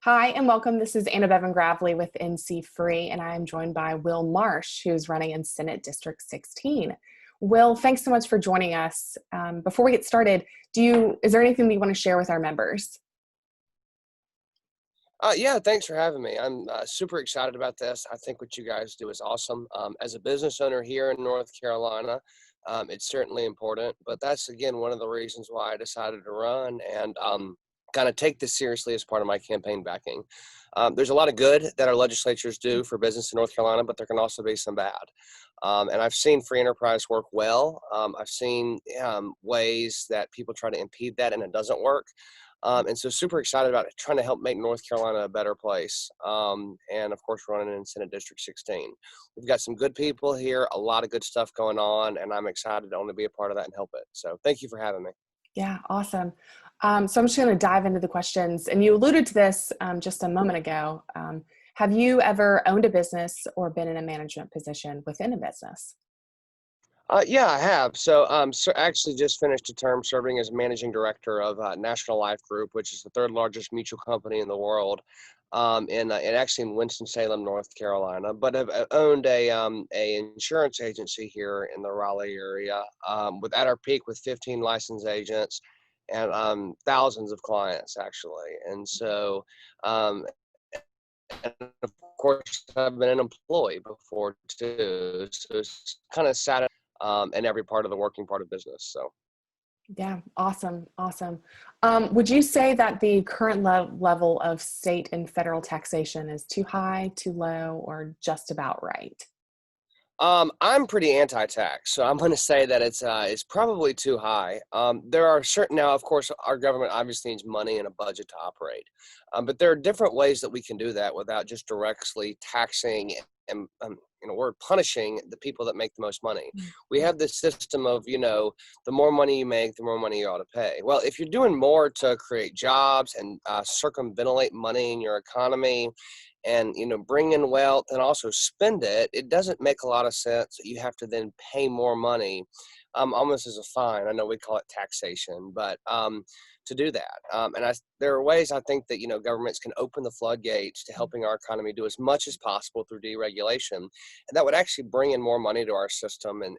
Hi and welcome. This is Anna Bevan Gravely with NCFREE, and I am joined by Will Marsh, who's running in Senate District 16. Will, thanks so much for joining us. Before we get started, is there anything that you want to share with our members? Yeah, thanks for having me. I'm super excited about this. I think what you guys do is awesome. As a business owner here in North Carolina, it's certainly important, but that's again one of the reasons why I decided to run and kind of take this seriously as part of my campaign backing. There's a lot of good that our legislatures do for business in North Carolina, but there can also be some bad. And I've seen free enterprise work well. I've seen ways that people try to impede that and it doesn't work. And so super excited about it, trying to help make North Carolina a better place. And of course, running in Senate District 16. We've got some good people here, a lot of good stuff going on, and I'm excited to only be a part of that and help it. So thank you for having me. Yeah, awesome. So I'm just going to dive into the questions. And you alluded to this just a moment ago. Have you ever owned a business or been in a management position within a business? Yeah, I have. So actually just finished a term serving as managing director of National Life Group, which is the third largest mutual company in the world, and actually in Winston-Salem, North Carolina. But I've owned a insurance agency here in the Raleigh area, with at our peak with 15 licensed agents and thousands of clients actually. Um, and of course, I've been an employee before too, so it's kind of sad in every part of the working part of business. So, Yeah, awesome, awesome. Would you say that the current level of state and federal taxation is too high, too low, or just about right? I'm pretty anti-tax, so I'm going to say that it's probably too high. There are certain now, of course, our government obviously needs money and a budget to operate, but there are different ways that we can do that without just directly taxing and we're punishing the people that make the most money. We have this system of the more money you make, the more money you ought to pay. Well, if you're doing more to create jobs and circumventilate money in your economy and bring in wealth and also spend it, it doesn't make a lot of sense that you have to then pay more money, almost as a fine. I know we call it taxation, but to do that. There are ways I think that governments can open the floodgates to helping our economy do as much as possible through deregulation, and that would actually bring in more money to our system and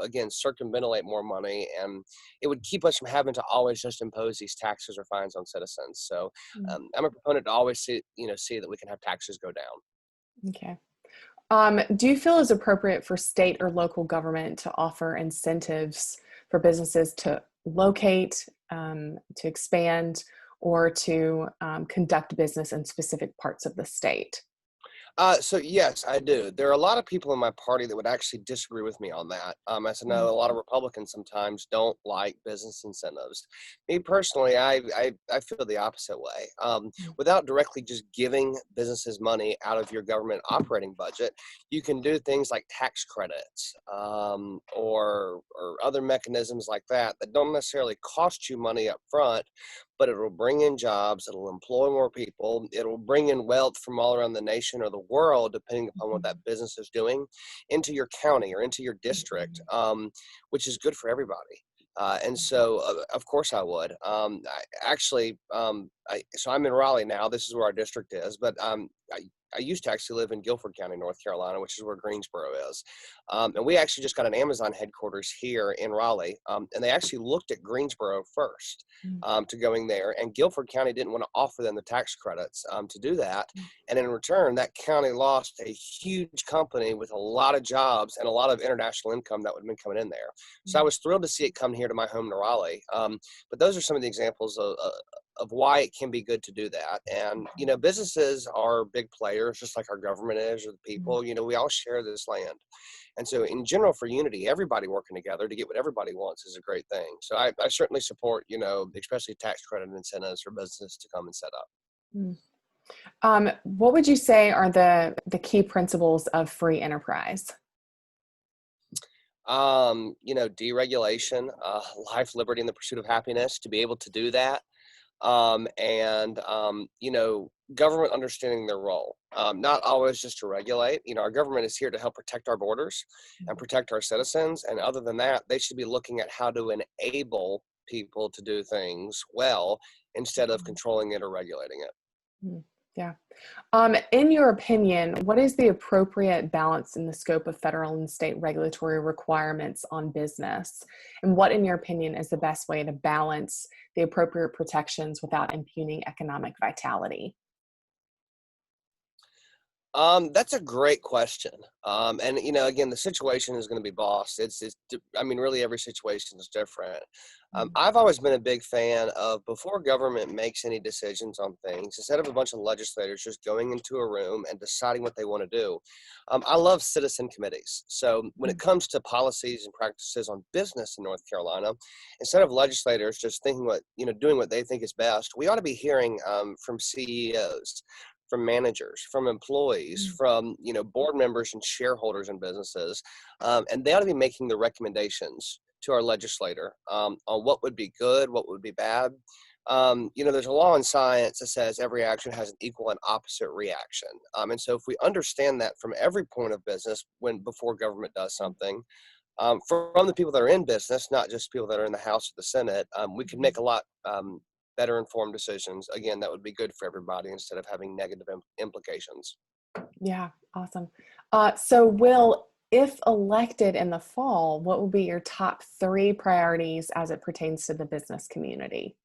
again circumventilate more money, and it would keep us from having to always just impose these taxes or fines on citizens. So I'm a proponent to always see that we can have taxes go down. Okay. Do you feel it's appropriate for state or local government to offer incentives for businesses to locate, to expand, or to conduct business in specific parts of the state? So yes, I do. There are a lot of people in my party that would actually disagree with me on that. As I know, Mm, a lot of Republicans sometimes don't like business incentives. Me personally, I feel the opposite way. mm, Without directly just giving businesses money out of your government operating budget, you can do things like tax credits, or other mechanisms like that that don't necessarily cost you money up front, but it'll bring in jobs, it'll employ more people, it'll bring in wealth from all around the nation or the world, depending upon what mhm, that business is doing, into your county or into your district, mhm, which is good for everybody. And so, of course, I would. So I'm in Raleigh now. This is where our district is, but I used to actually live in Guilford County, North Carolina, which is where Greensboro is. And we actually just got an Amazon headquarters here in Raleigh, and they actually looked at Greensboro first mm, to going there. And Guilford County didn't want to offer them the tax credits to do that. mm, And in return, that county lost a huge company with a lot of jobs and a lot of international income that would have been coming in there. So I mm, was thrilled to see it come here to my home to Raleigh. But those are some of the examples of why it can be good to do that. And, businesses are big players, just like our government is, or the mm. people. We all share this land. And so, in general, for unity, everybody working together to get what everybody wants is a great thing. So, I certainly support, especially tax credit incentives for business to come and set up. Mm. What would you say are the key principles of free enterprise? Deregulation, life, liberty, and the pursuit of happiness. To be able to do that, and government understanding their role, not always just to regulate. Our government is here to help protect our borders and protect our citizens, and other than that, they should be looking at how to enable people to do things well instead of Mhm. controlling it or regulating it. Mm. Yeah. In your opinion, what is the appropriate balance in the scope of federal and state regulatory requirements on business? And what, in your opinion, is the best way to balance the appropriate protections without impugning economic vitality? That's a great question. And again, the situation is going to be boss. I mean, really every situation is different. Mm. I've always been a big fan of before government makes any decisions on things, instead of a bunch of legislators just going into a room and deciding what they want to do. I love citizen committees. So when it Mm. comes to policies and practices on business in North Carolina, instead of legislators just thinking doing what they think is best, we ought to be hearing from CEOs, from managers, from employees, Mm. from board members and shareholders in businesses, and they ought to be making the recommendations to our legislator on what would be good, what would be bad. There's a law in science that says every action has an equal and opposite reaction, and so if we understand that from every point of business, when before government does something, from the people that are in business, not just people that are in the House or the Senate, we can Mhm. make a lot better informed decisions. Again, that would be good for everybody instead of having negative implications. Yeah, awesome. So, Will, if elected in the fall, what will be your top three priorities as it pertains to the business community?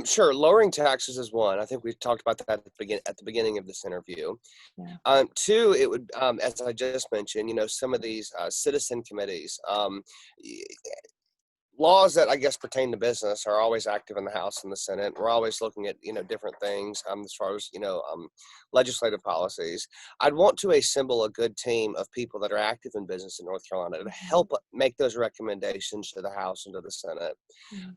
Sure, lowering taxes is one. I think we talked about that at the beginning of this interview. Yeah. Two, it would, as I just mentioned, some of these citizen committees. Laws that I guess pertain to business are always active in the House and the Senate. We're always looking at different things as far as legislative policies. I'd want to assemble a good team of people that are active in business in North Carolina to Mhm. help make those recommendations to the House and to the Senate, Mhm.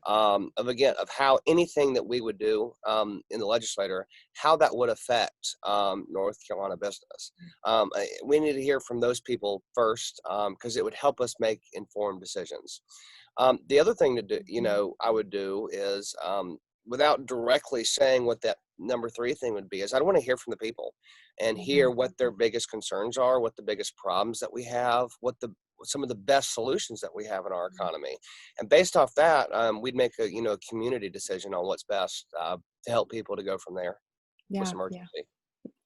of how anything that we would do in the legislature, how that would affect North Carolina business. We need to hear from those people first because it would help us make informed decisions. The other thing to do, Mhm. I would do is, without directly saying what that number three thing would be, is I'd want to hear from the people and hear Mhm. what their biggest concerns are, what the biggest problems that we have, some of the best solutions that we have in our economy, and based off that, we'd make a community decision on what's best to help people to go from there with Yeah, some yeah, urgency.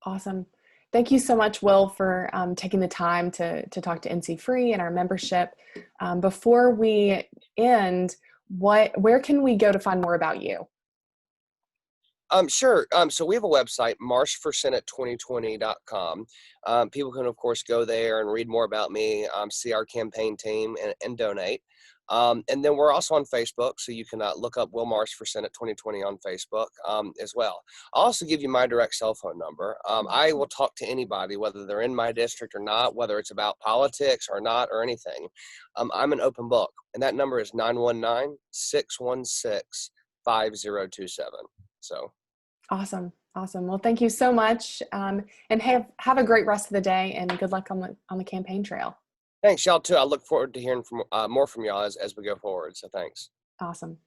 awesome. Thank you so much, Will, for taking the time to talk to NC Free and our membership. Before we end, where can we go to find more about you? Sure. So we have a website, marshforsenate2020.com. People can, of course, go there and read more about me, see our campaign team, and donate. And then we're also on Facebook, so you can look up Will Marsh for Senate 2020 on Facebook as well. I'll also give you my direct cell phone number. I will talk to anybody, whether they're in my district or not, whether it's about politics or not or anything. I'm an open book, and that number is 919-616-5027. So. Awesome. Awesome. Well, thank you so much. And have a great rest of the day and good luck on the campaign trail. Thanks, y'all too. I look forward to hearing from more from y'all as we go forward. So thanks. Awesome.